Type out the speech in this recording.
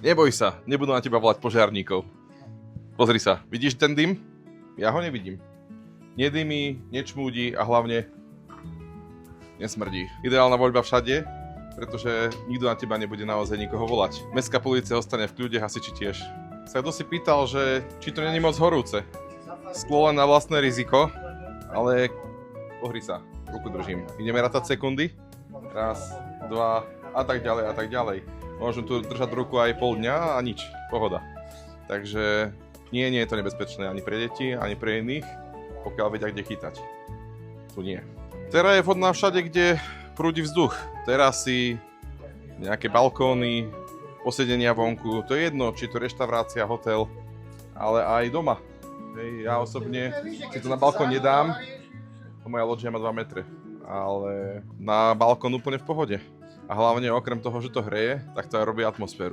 Neboj sa, nebudú na teba volať požiarníkov. Pozri sa, vidíš ten dym? Ja ho nevidím. Nedymí, nečmúdi a hlavne nesmrdí. Ideálna voľba všade, pretože nikto na teba nebude naozaj nikoho volať. Mestská polícia ostane v kľude, hasiči tiež. Sa kto si pýtal, že či to není moc horúce. Sklo len na vlastné riziko, ale pohri sa, ruku držím. Ideme rátať sekundy. Raz, dva a tak ďalej a tak ďalej. Môžem tu držať ruku aj pol dňa a nič, pohoda. Takže nie je to nebezpečné ani pre deti, ani pre iných, pokiaľ vedia, kde chytať. Tu nie. Terá je vhodná všade, kde prúdi vzduch. Terasy, nejaké balkóny, posedenia vonku, to je jedno, či to reštaurácia, hotel, ale aj doma. Hej, ja osobne si to na balkón nedám, moja loďia má 2 metre, ale na balkón úplne v pohode. A hlavne okrem toho, že to hreje, tak to aj robí atmosféru.